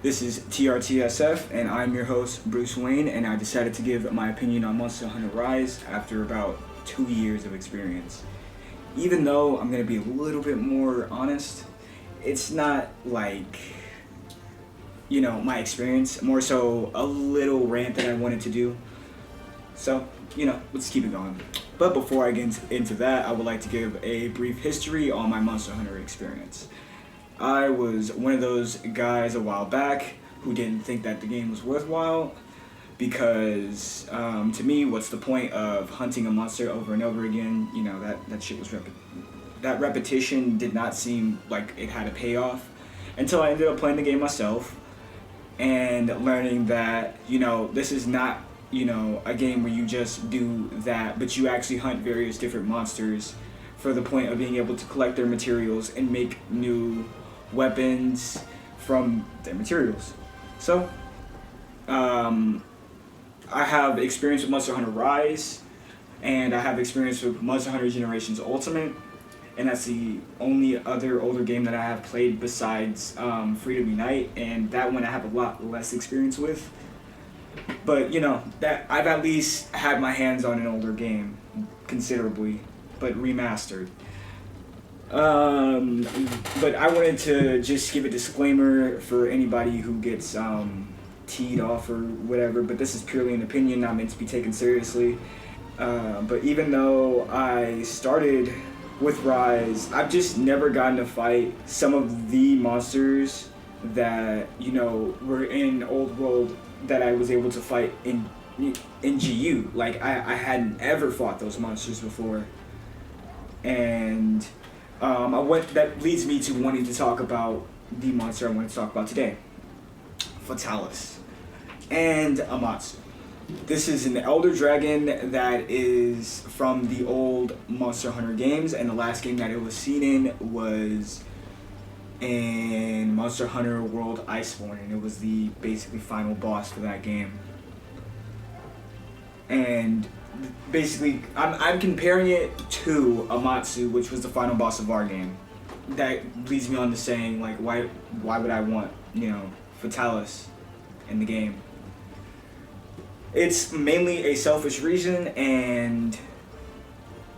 This is TRTSF, and I'm your host, Bruce Wayne, and I decided to give my opinion on Monster Hunter Rise after about 2 years of experience. Even though I'm going to be a little bit more honest, it's not like, my experience, more so a little rant that I wanted to do. So, let's keep it going. But before I get into that, I would like to give a brief history on my Monster Hunter experience. I was one of those guys a while back who didn't think that the game was worthwhile because, to me, what's the point of hunting a monster over and over again? That shit was that repetition did not seem like it had a payoff until I ended up playing the game myself and learning that, this is not, a game where you just do that, but you actually hunt various different monsters for the point of being able to collect their materials and make new weapons from their materials. So, I have experience with Monster Hunter Rise, and I have experience with Monster Hunter Generations Ultimate, and that's the only other older game that I have played besides Freedom Unite, and that one I have a lot less experience with. But, that I've at least had my hands on an older game, considerably, but remastered. But I wanted to just give a disclaimer for anybody who gets teed off or whatever, but this is purely an opinion, not meant to be taken seriously. But even though I started with Rise, I've just never gotten to fight some of the monsters that, were in Old World that I was able to fight in GU. Like, I hadn't ever fought those monsters before. And that leads me to wanting to talk about the monster I want to talk about today, Fatalis and Amatsu. This is an elder dragon that is from the old Monster Hunter games, and the last game that it was seen in was in Monster Hunter World Iceborne, and it was the basically final boss for that game. And basically, I'm comparing it to Amatsu, which was the final boss of our game. That leads me on to saying, like, why would I want, Fatalis in the game? It's mainly a selfish reason, and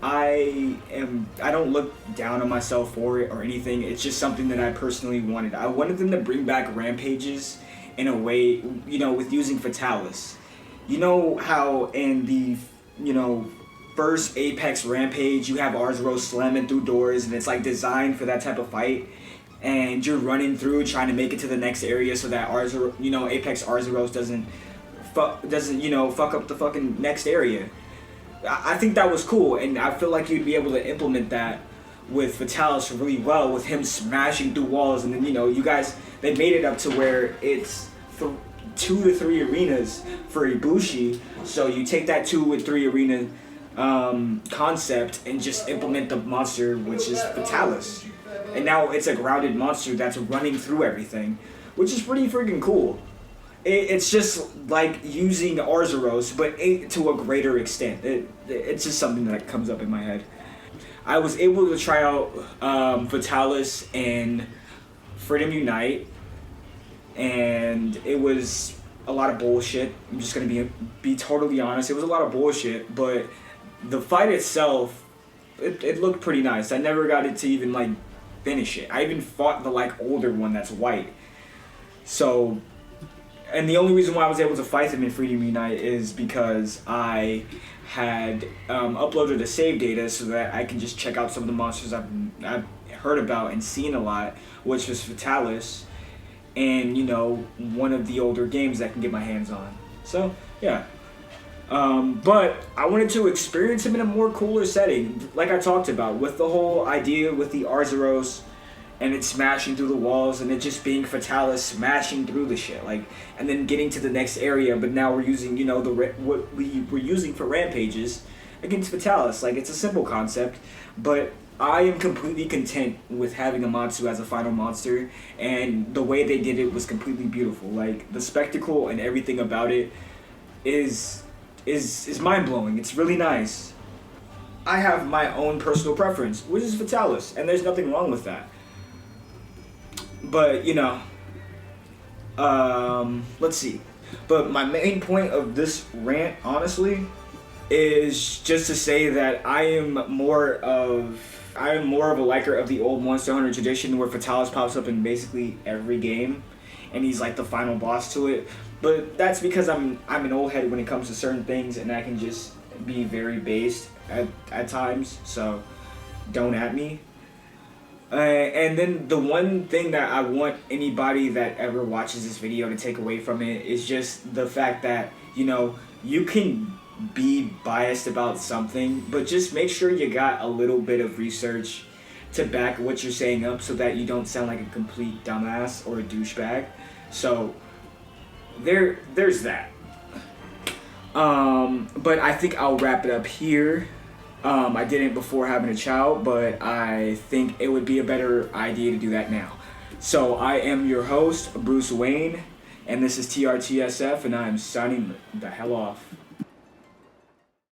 I don't look down on myself for it or anything. It's just something that I personally wanted. I wanted them to bring back rampages in a way, with using Fatalis. You know how in the first Apex Rampage, you have Arzuros slamming through doors, and it's like designed for that type of fight, and you're running through trying to make it to the next area so that Apex Arzuros doesn't fuck up the fucking next area. I think that was cool, and I feel like you'd be able to implement that with Fatalis really well, with him smashing through walls, and then they made it up to where it's 2 to 3 arenas for Ibushi, so you take that 2 or 3 arena concept and just implement the monster, which is Fatalis. And now it's a grounded monster that's running through everything, which is pretty freaking cool. It's just like using Arzuros, but to a greater extent. It's just something that comes up in my head. I was able to try out Fatalis in Freedom Unite, and it was a lot of bullshit. I'm just gonna be totally honest. It was a lot of bullshit, but the fight itself, it looked pretty nice. I never got it to even finish it. I even fought the older one that's white. So, and the only reason why I was able to fight them in Freedom Unite is because I had uploaded the save data so that I can just check out some of the monsters I've heard about and seen a lot, which was Fatalis, and one of the older games that I can get my hands on. So yeah, but I wanted to experience him in a more cooler setting, like I talked about, with the whole idea with the Arzuros and it smashing through the walls, and it just being Fatalis smashing through the shit, and then getting to the next area. But now we're using what we were using for rampages against Fatalis. It's a simple concept, but I am completely content with having Amatsu as a final monster, and the way they did it was completely beautiful. The spectacle and everything about it is mind-blowing. It's really nice. I have my own personal preference, which is Fatalis, and there's nothing wrong with that. But, Let's see. But my main point of this rant, honestly, is just to say that I am more of a liker of the old Monster Hunter tradition where Fatalis pops up in basically every game, and he's like the final boss to it. But that's because I'm an old head when it comes to certain things, and I can just be very based at times. So don't at me. And then the one thing that I want anybody that ever watches this video to take away from it is just the fact that, you know, you can be biased about something, but just make sure you got a little bit of research to back what you're saying up so that you don't sound like a complete dumbass or a douchebag. So there's that. But I think I'll wrap it up here. I didn't before having a child, but I think it would be a better idea to do that now. So I am your host, Bruce Wayne, and this is TRTSF, and I am signing the hell off.